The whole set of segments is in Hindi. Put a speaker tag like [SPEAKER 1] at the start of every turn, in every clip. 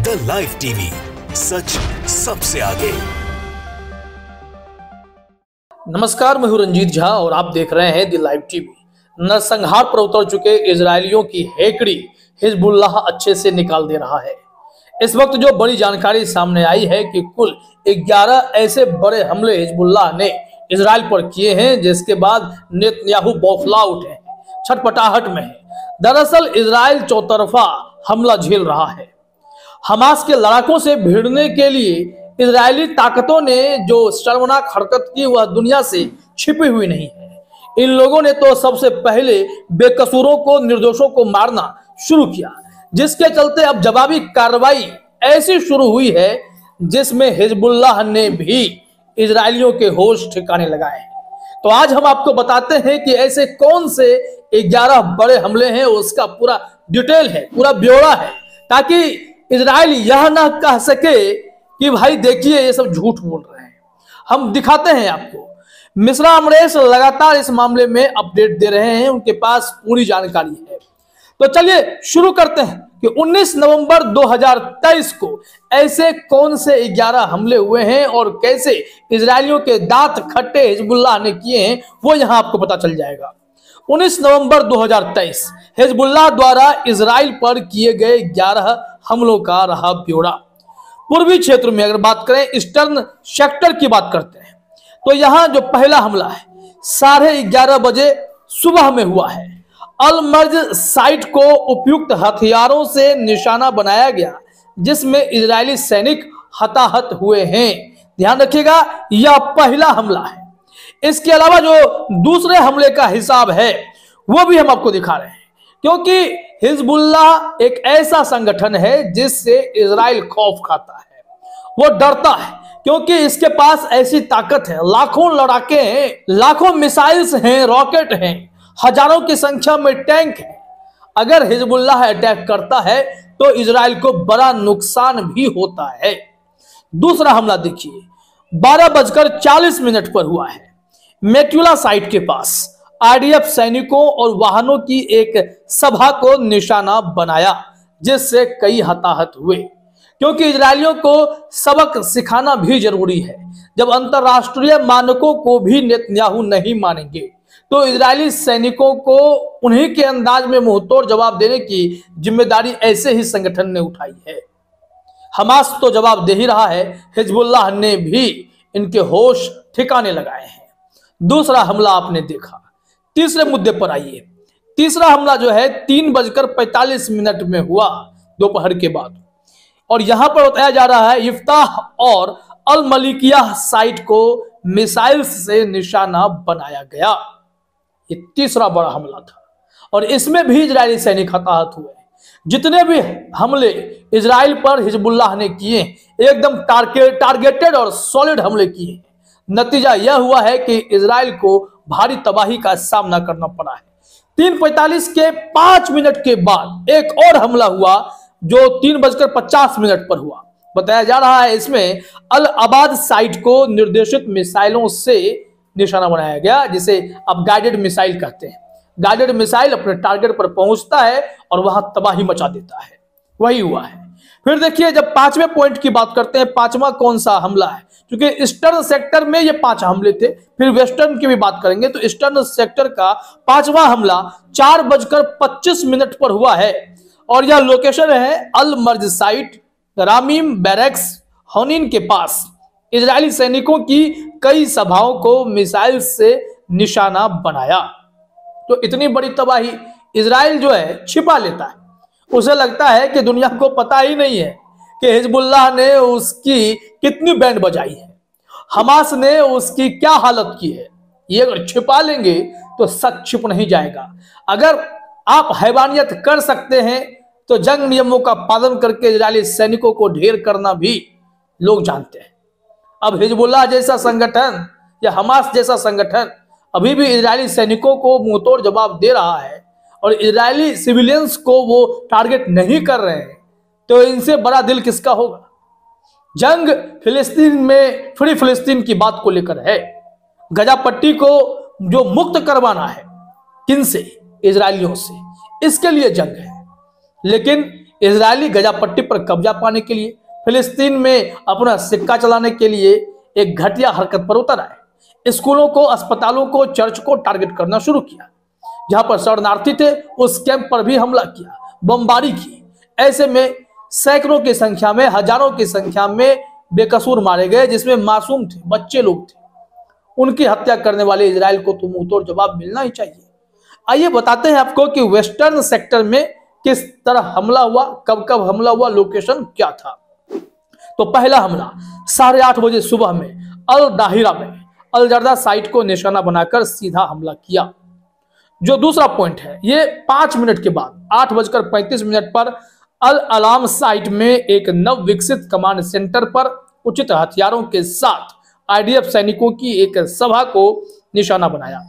[SPEAKER 1] द लाइव टीवी, सच सबसे आगे।
[SPEAKER 2] नमस्कार, मैं हूं रंजीत झा और आप देख रहे हैं द लाइव टीवी। नरसंहार पर उतर चुके इजरायलियों की हेकड़ी हिजबुल्लाह अच्छे से निकाल दे रहा है। इस वक्त जो बड़ी जानकारी सामने आई है कि कुल 11 ऐसे बड़े हमले हिजबुल्लाह ने इजराइल पर किए हैं, जिसके बाद नेतन्याहू बौखला उठे हैं, छटपटाहट में है। दरअसल इजराइल चौतरफा हमला झेल रहा है। हमास के लड़ाकों से भिड़ने के लिए इजरायली ताकतों ने जो शर्मनाक हरकत की वह दुनिया से छिपी हुई नहीं है। इन लोगों ने तो सबसे पहले बेकसूरों को, निर्दोषों को मारना शुरू किया, जिसके चलते अब जवाबी कार्रवाई ऐसी शुरू हुई है जिसमें हिजबुल्लाह ने भी इजरायलियों के होश ठिकाने लगाए हैं। तो आज हम आपको बताते हैं कि ऐसे कौन से 11 बड़े हमले हैं, उसका पूरा डिटेल है, पूरा ब्यौरा है, ताकि इजराइल यह ना कह सके कि भाई देखिए ये सब झूठ बोल रहे हैं। हम दिखाते हैं आपको। मिश्रा अमरेश लगातार इस मामले में अपडेट दे रहे हैं, उनके पास पूरी जानकारी है। तो चलिए शुरू करते हैं कि 19 नवंबर 2023 को ऐसे कौन से 11 हमले हुए हैं और कैसे इजरायलियों के दांत खट्टे हिजबुल्लाह ने किए हैं, वो यहां आपको पता चल जाएगा। 19 नवंबर 2023 हिजबुल्लाह द्वारा इजराइल पर किए गए 11 हमलों का रहा ब्यौरा। पूर्वी क्षेत्र में अगर बात करें, ईस्टर्न सेक्टर की बात करते हैं, तो यहां जो पहला हमला है 11:30 बजे सुबह में हुआ है। अल-मर्ज साइट को उपयुक्त हथियारों से निशाना बनाया गया, जिसमें इजरायली सैनिक हताहत हुए हैं। ध्यान रखिएगा, यह पहला हमला है। इसके अलावा जो दूसरे हमले का हिसाब है वो भी हम आपको दिखा रहे हैं, क्योंकि हिजबुल्लाह एक ऐसा संगठन है जिससे इजराइल खौफ खाता है, वो डरता है, क्योंकि इसके पास ऐसी ताकत है, लाखों लड़ाके हैं, लाखों मिसाइल्स हैं, रॉकेट हैं, हजारों की संख्या में टैंक है। अगर हिजबुल्लाह अटैक करता है तो इजराइल को बड़ा नुकसान भी होता है। दूसरा हमला देखिए, 12:40 पर हुआ है। मेट्यूला साइट के पास आईडीएफ सैनिकों और वाहनों की एक सभा को निशाना बनाया, जिससे कई हताहत हुए, क्योंकि इजरायलियों को सबक सिखाना भी जरूरी है। जब अंतरराष्ट्रीय मानकों को भी नेतन्याहू नहीं मानेंगे तो इजरायली सैनिकों को उन्हीं के अंदाज में मुंहतोड़ जवाब देने की जिम्मेदारी ऐसे ही संगठन ने उठाई है। हमास तो जवाब दे ही रहा है, हिजबुल्लाह ने भी इनके होश ठिकाने लगाए हैं। दूसरा हमला आपने देखा। तीसरे मुद्दे पर आइए। तीसरा हमला जो है 3:45 में हुआ दोपहर के बाद, और यहां पर बताया जा रहा है इफ्ताह और अल मलिकिया साइट को मिसाइल से निशाना बनाया गया। ये तीसरा बड़ा हमला था और इसमें भी इजरायली सैनिक हताहत हुए। जितने भी हमले इजराइल पर हिजबुल्लाह ने किए, एकदम टारगेटेड और सॉलिड हमले किए। नतीजा यह हुआ है कि इजराइल को भारी तबाही का सामना करना पड़ा है। 3:45 के 5 मिनट के बाद एक और हमला हुआ जो 3:50 पर हुआ। बताया जा रहा है इसमें अल अबाद साइट को निर्देशित मिसाइलों से निशाना बनाया गया, जिसे अब गाइडेड मिसाइल कहते हैं। गाइडेड मिसाइल अपने टारगेट पर पहुंचता है और वहां तबाही मचा देता है, वही हुआ है। फिर देखिए, जब 5वें पॉइंट की बात करते हैं, 5वां कौन सा हमला है, क्योंकि ईस्टर्न सेक्टर में ये 5 हमले थे, फिर वेस्टर्न की भी बात करेंगे, तो ईस्टर्न सेक्टर का 5वां हमला 4:25 पर हुआ है, और यह लोकेशन है अल मर्ज साइट, रामीम बैरक्स, हनीन के पास। इजरायली सैनिकों की कई सभाओं को मिसाइल से निशाना बनाया। तो इतनी बड़ी तबाही इजराइल जो है छिपा लेता है। उसे लगता है कि दुनिया को पता ही नहीं है कि हिजबुल्लाह ने उसकी कितनी बैंड बजाई है, हमास ने उसकी क्या हालत की है। ये अगर छिपा लेंगे तो सच छिप नहीं जाएगा। अगर आप हैवानियत कर सकते हैं तो जंग नियमों का पालन करके इजरायली सैनिकों को ढेर करना भी लोग जानते हैं। अब हिजबुल्लाह जैसा संगठन या हमास जैसा संगठन अभी भी इजरायली सैनिकों को मुंहतोड़ जवाब दे रहा है और इजरायली सिविलियंस को वो टारगेट नहीं कर रहे हैं, तो इनसे बड़ा दिल किसका होगा। जंग फिलिस्तीन में फ्री फिलिस्तीन की बात को लेकर है। गजा पट्टी को जो मुक्त करवाना है, किनसे? इजरायलियों से। इसके लिए जंग है। लेकिन इजरायली गजा पट्टी पर कब्जा पाने के लिए, फिलिस्तीन में अपना सिक्का चलाने के लिए एक घटिया हरकत पर उतर आए। स्कूलों को, अस्पतालों को, चर्च को टारगेट करना शुरू किया। जहां पर शरणार्थी थे उस कैंप पर भी हमला किया, बमबारी की। ऐसे में सैकड़ों की संख्या में, हजारों की संख्या में बेकसूर मारे गए, जिसमें मासूम थे, बच्चे लोग थे। उनकी हत्या करने वाले इजराइल को तो मुंहतोड़ जवाब मिलना ही चाहिए। आइए बताते हैं आपको कि वेस्टर्न सेक्टर में किस तरह हमला हुआ, कब कब हमला हुआ, लोकेशन क्या था। तो पहला हमला 8:30 बजे सुबह में अल दाहिरा में अल जर्दा साइट को निशाना बनाकर सीधा हमला किया। जो दूसरा पॉइंट है, ये 5 मिनट के बाद 8:35 पर अल अलाम साइट में एक नव विकसित कमांड सेंटर पर उचित हथियारों के साथ आईडीएफ सैनिकों की एक सभा को निशाना बनाया।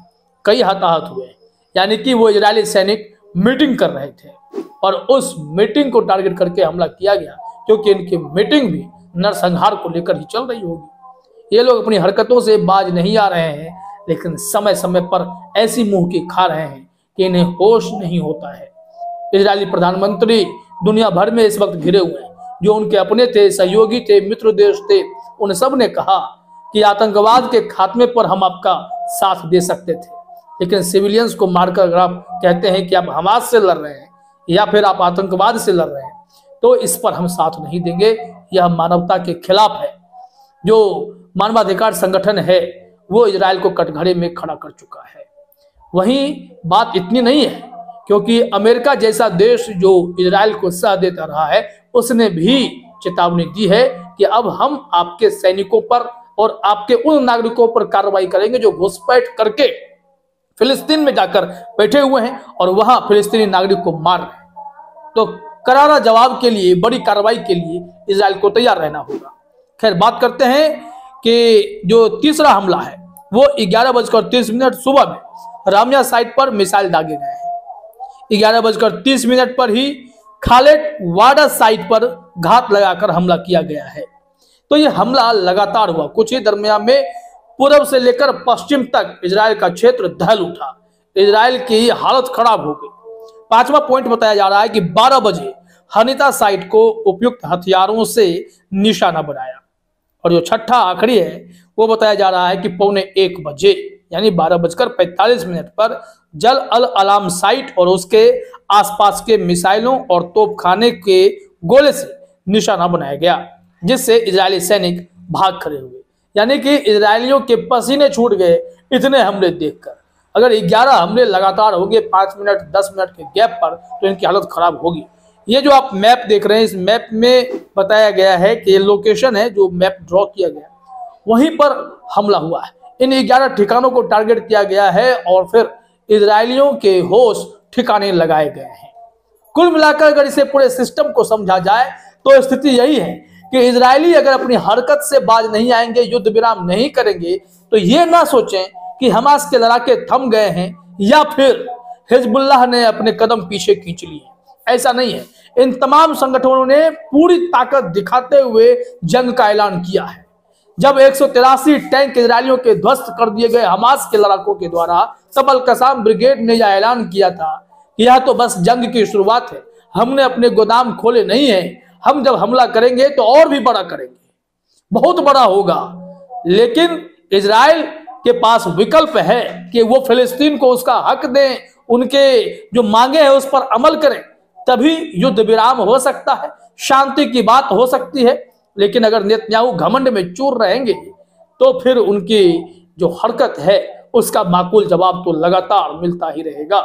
[SPEAKER 2] कई हताहत हुए, यानी कि वो इजरायली सैनिक मीटिंग कर रहे थे और उस मीटिंग को टारगेट करके हमला किया गया, क्योंकि इनकी मीटिंग भी नरसंहार को लेकर ही चल रही होगी। ये लोग अपनी हरकतों से बाज नहीं आ रहे हैं, लेकिन समय समय पर ऐसी मुंह की खा रहे हैं कि इन्हें होश नहीं होता है। इजरायली प्रधानमंत्री दुनिया भर में इस वक्त घिरे हुए हैं। जो उनके अपने थे, सहयोगी थे, मित्र देश थे, उन सब ने कहा कि आतंकवाद के खात्मे पर हम आपका साथ दे सकते थे, लेकिन सिविलियंस को मारकर अगर आप कहते हैं कि आप हमास से लड़ रहे हैं या फिर आप आतंकवाद से लड़ रहे हैं, तो इस पर हम साथ नहीं देंगे। यह मानवता के खिलाफ है। जो मानवाधिकार संगठन है वो इजराइल को कटघरे में खड़ा कर चुका है। वहीं बात इतनी नहीं है, क्योंकि अमेरिका जैसा देश जो इजराइल को साथ देता रहा है, उसने भी चेतावनी दी है कि अब हम आपके सैनिकों पर और आपके उन नागरिकों पर कार्रवाई करेंगे जो घुसपैठ करके फिलिस्तीन में जाकर बैठे हुए हैं और वहां फिलिस्तीनी नागरिक को मार रहे हैं। तो करारा जवाब के लिए, बड़ी कार्रवाई के लिए इजराइल को तैयार रहना होगा। खैर, बात करते हैं कि जो तीसरा हमला है वो 11:30 सुबह में रामिया साइट पर मिसाइल दागे गए हैं। 11:30 पर ही खालेद वाडा साइट पर घात लगाकर हमला किया गया है। तो ये हमला लगातार हुआ। कुछ ही दरमियान में पूर्व से लेकर पश्चिम तक इजराइल का क्षेत्र दहल उठा। इजराइल की हालत खराब हो गई। 5वां पॉइंट बताया जा रहा है कि 12 बजे हनीता साइट को उपयुक्त हथियारों से निशाना बनाया। और जो छठा आखिरी है वो बताया जा रहा है कि 1:15 बजे यानी 12:45 पर जल अल अलाम साइट और उसके आसपास के मिसाइलों और तोपखाने के गोले से निशाना बनाया गया, जिससे इजरायली सैनिक भाग खड़े हुए। यानी कि इजरायलियों के पसीने छूट गए इतने हमले देखकर। अगर 11 हमले लगातार होंगे 5 मिनट 10 मिनट के गैप पर, तो इनकी हालत खराब होगी। ये जो आप मैप देख रहे हैं, इस मैप में बताया गया है कि ये लोकेशन है जो मैप ड्रॉ किया गया, वहीं पर हमला हुआ है। इन 11 ठिकानों को टारगेट किया गया है और फिर इजरायलियों के होश ठिकाने लगाए गए हैं। कुल मिलाकर अगर इसे पूरे सिस्टम को समझा जाए तो स्थिति यही है कि इजरायली अगर अपनी हरकत से बाज नहीं आएंगे, युद्ध विराम नहीं करेंगे, तो ये ना सोचें कि हमास के लड़ाके थम गए हैं या फिर हिजबुल्लाह ने अपने कदम पीछे खींच लिए। ऐसा नहीं है। इन तमाम संगठनों ने पूरी ताकत दिखाते हुए जंग का ऐलान किया है। जब 183 टैंक इजरायलियों के ध्वस्त कर दिए गए हमास के लड़ाकों के द्वारा, तब अल कसाम ब्रिगेड ने यह ऐलान किया था कि यह तो बस जंग की शुरुआत है, हमने अपने गोदाम खोले नहीं है, हम जब हमला करेंगे तो और भी बड़ा करेंगे, बहुत बड़ा होगा। लेकिन इजराइल के पास विकल्प है कि वो फिलिस्तीन को उसका हक दें, उनके जो मांगे हैं उस पर अमल करें, तभी युद्ध विराम हो सकता है, शांति की बात हो सकती है। लेकिन अगर नेतन्याहू घमंड में चूर रहेंगे तो फिर उनकी जो हरकत है उसका माकूल जवाब तो लगातार मिलता ही रहेगा।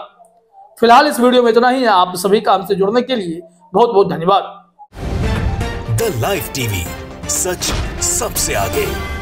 [SPEAKER 2] फिलहाल इस वीडियो में इतना ही है। आप सभी का हमसे जुड़ने के लिए बहुत बहुत धन्यवाद।
[SPEAKER 1] द लाइव टीवी, सच सबसे आगे।